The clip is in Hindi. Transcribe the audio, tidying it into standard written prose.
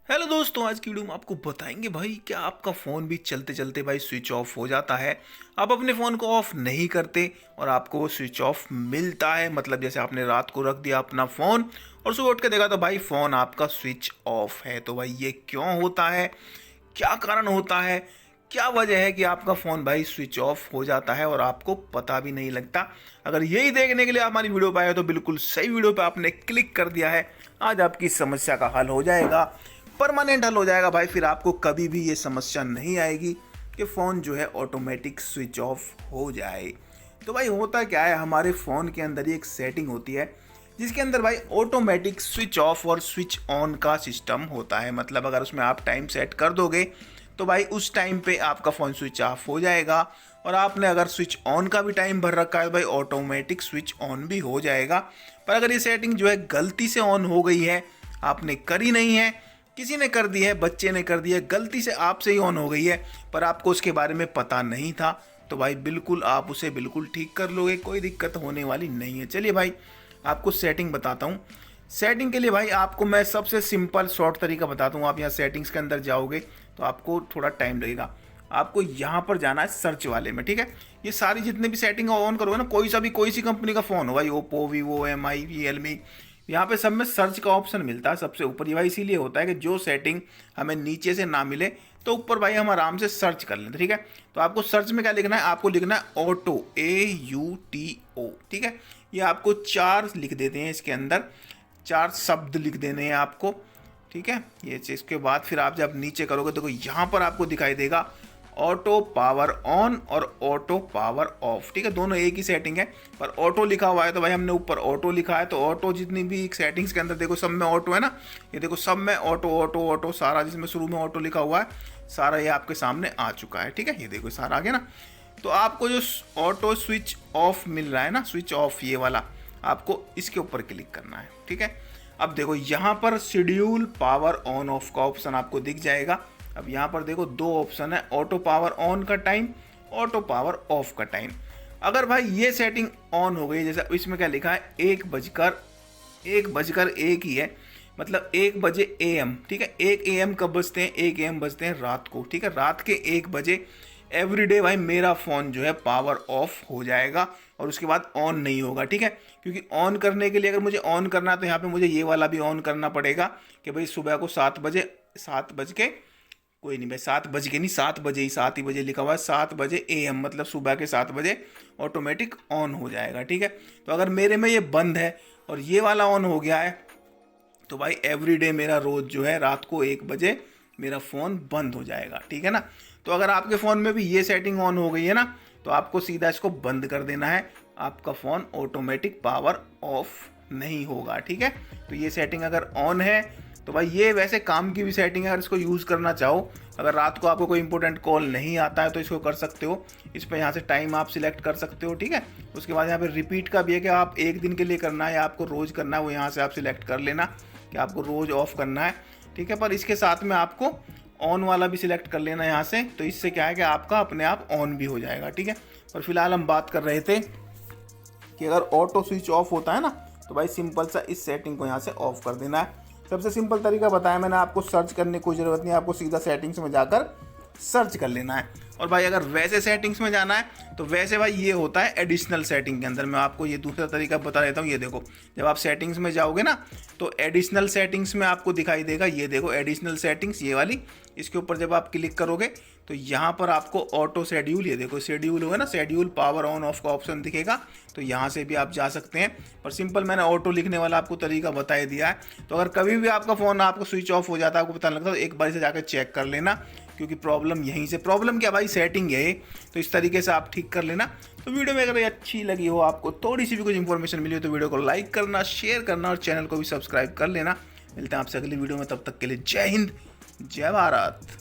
हेलो दोस्तों, आज की वीडियो में आपको बताएंगे भाई क्या आपका फ़ोन भी चलते चलते भाई स्विच ऑफ हो जाता है। आप अपने फ़ोन को ऑफ नहीं करते और आपको वो स्विच ऑफ मिलता है। मतलब जैसे आपने रात को रख दिया अपना फ़ोन और सुबह उठ के देखा तो भाई फ़ोन आपका स्विच ऑफ है। तो भाई ये क्यों होता है, क्या कारण होता है, क्या वजह है कि आपका फ़ोन भाई स्विच ऑफ हो जाता है और आपको पता भी नहीं लगता। अगर यही देखने के लिए आप हमारी वीडियो पे आए हो तो बिल्कुल सही वीडियो पे आपने क्लिक कर दिया है। आज आपकी समस्या का हल हो जाएगा, परमानेंट हल हो जाएगा भाई। फिर आपको कभी भी ये समस्या नहीं आएगी कि फ़ोन जो है ऑटोमेटिक स्विच ऑफ हो जाए। तो भाई होता क्या है, हमारे फ़ोन के अंदर ही एक सेटिंग होती है जिसके अंदर भाई ऑटोमेटिक स्विच ऑफ और स्विच ऑन का सिस्टम होता है। मतलब अगर उसमें आप टाइम सेट कर दोगे तो भाई उस टाइम पे आपका फ़ोन स्विच ऑफ हो जाएगा। और आपने अगर स्विच ऑन का भी टाइम भर रखा है तो भाई ऑटोमेटिक स्विच ऑन भी हो जाएगा। पर अगर ये सेटिंग जो है गलती से ऑन हो गई है, आपने करी नहीं है, किसी ने कर दी है, बच्चे ने कर दी है, गलती से आपसे ही ऑन हो गई है पर आपको उसके बारे में पता नहीं था, तो भाई बिल्कुल आप उसे बिल्कुल ठीक कर लोगे, कोई दिक्कत होने वाली नहीं है। चलिए भाई आपको सेटिंग बताता हूँ। सेटिंग के लिए भाई आपको मैं सबसे सिंपल शॉर्ट तरीका बताता हूँ। आप यहाँ सेटिंग्स के अंदर जाओगे तो आपको थोड़ा टाइम लगेगा। आपको यहाँ पर जाना है सर्च वाले में, ठीक है। ये सारी जितने भी सेटिंग ऑन करोगे ना, कोई सी कंपनी का फ़ोन हो भाई, ओप्पो, वीवो, एमआई, रियलमी, यहाँ पे सब में सर्च का ऑप्शन मिलता है सबसे ऊपर। ये भाई इसीलिए होता है कि जो सेटिंग हमें नीचे से ना मिले तो ऊपर भाई हम आराम से सर्च कर लें, ठीक है। तो आपको सर्च में क्या लिखना है, आपको लिखना है ऑटो, AUTO, ठीक है। ये आपको 4 लिख देते हैं, इसके अंदर 4 शब्द लिख देने हैं आपको, ठीक है। ये इसके बाद फिर आप जब नीचे करोगे तो यहाँ पर आपको दिखाई देगा ऑटो पावर ऑन और ऑटो पावर ऑफ, ठीक है। दोनों एक ही सेटिंग है पर ऑटो लिखा हुआ है तो भाई हमने ऊपर ऑटो लिखा है। तो ऑटो जितनी भी सेटिंग्स के अंदर देखो सब में ऑटो है ना, ये देखो सब में ऑटो ऑटो ऑटो सारा, जिसमें शुरू में ऑटो लिखा हुआ है सारा ये आपके सामने आ चुका है, ठीक है। ये देखो सारा आ गया ना। तो आपको जो ऑटो स्विच ऑफ मिल रहा है ना, स्विच ऑफ ये वाला, आपको इसके ऊपर क्लिक करना है, ठीक है। अब देखो यहाँ पर शेड्यूल पावर ऑन ऑफ का ऑप्शन आपको दिख जाएगा। अब यहाँ पर देखो 2 ऑप्शन है, ऑटो पावर ऑन का टाइम, ऑटो पावर ऑफ का टाइम। अगर भाई ये सेटिंग ऑन हो गई, जैसे इसमें क्या लिखा है 1 बजकर 1 ही है, मतलब 1 बजे AM, ठीक है। 1 AM कब बजते हैं, 1 AM बजते हैं रात को, ठीक है। रात के 1 बजे एवरीडे भाई मेरा फ़ोन जो है पावर ऑफ हो जाएगा और उसके बाद ऑन नहीं होगा, ठीक है। क्योंकि ऑन करने के लिए अगर मुझे ऑन करना है तो यहाँ पे मुझे ये वाला भी ऑन करना पड़ेगा कि भाई सुबह को 7 बजे, 7 बज के कोई नहीं भाई, 7 बज के नहीं, 7 बजे ही, 7 ही बजे लिखा हुआ है, 7 बजे AM, मतलब सुबह के 7 बजे ऑटोमेटिक ऑन हो जाएगा, ठीक है। तो अगर मेरे में ये बंद है और ये वाला ऑन हो गया है तो भाई एवरीडे मेरा रोज़ जो है रात को 1 बजे मेरा फ़ोन बंद हो जाएगा, ठीक है ना। तो अगर आपके फ़ोन में भी ये सेटिंग ऑन हो गई है ना तो आपको सीधा इसको बंद कर देना है, आपका फ़ोन ऑटोमेटिक पावर ऑफ नहीं होगा, ठीक है। तो ये सेटिंग अगर ऑन है तो भाई ये वैसे काम की भी सेटिंग है। अगर इसको यूज़ करना चाहो, अगर रात को आपको कोई इंपॉर्टेंट कॉल नहीं आता है तो इसको कर सकते हो। इस पर यहाँ से टाइम आप सिलेक्ट कर सकते हो, ठीक है। उसके बाद यहाँ पे रिपीट का भी है कि आप 1 दिन के लिए करना है या आपको रोज़ करना है, वो यहाँ से आप सिलेक्ट कर लेना कि आपको रोज़ ऑफ करना है, ठीक है। पर इसके साथ में आपको ऑन वाला भी सिलेक्ट कर लेना यहाँ से, तो इससे क्या है कि आपका अपने आप ऑन भी हो जाएगा, ठीक है। पर फिलहाल हम बात कर रहे थे कि अगर ऑटो स्विच ऑफ होता है ना तो भाई सिंपल सा इस सेटिंग को यहाँ से ऑफ कर देना है। सबसे सिंपल तरीका बताया मैंने आपको, सर्च करने की कोई ज़रूरत नहीं है, आपको सीधा सेटिंग्स में जाकर सर्च कर लेना है। और भाई अगर वैसे सेटिंग्स में जाना है तो वैसे भाई ये होता है एडिशनल सेटिंग के अंदर। मैं आपको ये दूसरा तरीका बता देता हूँ। ये देखो जब आप सेटिंग्स में जाओगे ना तो एडिशनल सेटिंग्स में आपको दिखाई देगा, ये देखो एडिशनल सेटिंग्स ये वाली, इसके ऊपर जब आप क्लिक करोगे तो यहाँ पर आपको ऑटो शेड्यूल, ये देखो शेड्यूल होगा ना, शेड्यूल पावर ऑन ऑफ का ऑप्शन दिखेगा, तो यहाँ से भी आप जा सकते हैं। पर सिंपल मैंने ऑटो लिखने वाला आपको तरीका बता ही दिया है। तो अगर कभी भी आपका फ़ोन आपको स्विच ऑफ हो जाता है, आपको पता नहीं लगता, तो एक बार से जाकर चेक कर लेना, क्योंकि प्रॉब्लम यहीं से, प्रॉब्लम क्या भाई सेटिंग है, तो इस तरीके से आप ठीक कर लेना। तो वीडियो में अगर ये अच्छी लगी हो, आपको थोड़ी सी भी कुछ इन्फॉर्मेशन मिली हो तो वीडियो को लाइक करना, शेयर करना और चैनल को भी सब्सक्राइब कर लेना। मिलते हैं आपसे अगली वीडियो में, तब तक के लिए जय हिंद, जय भारत।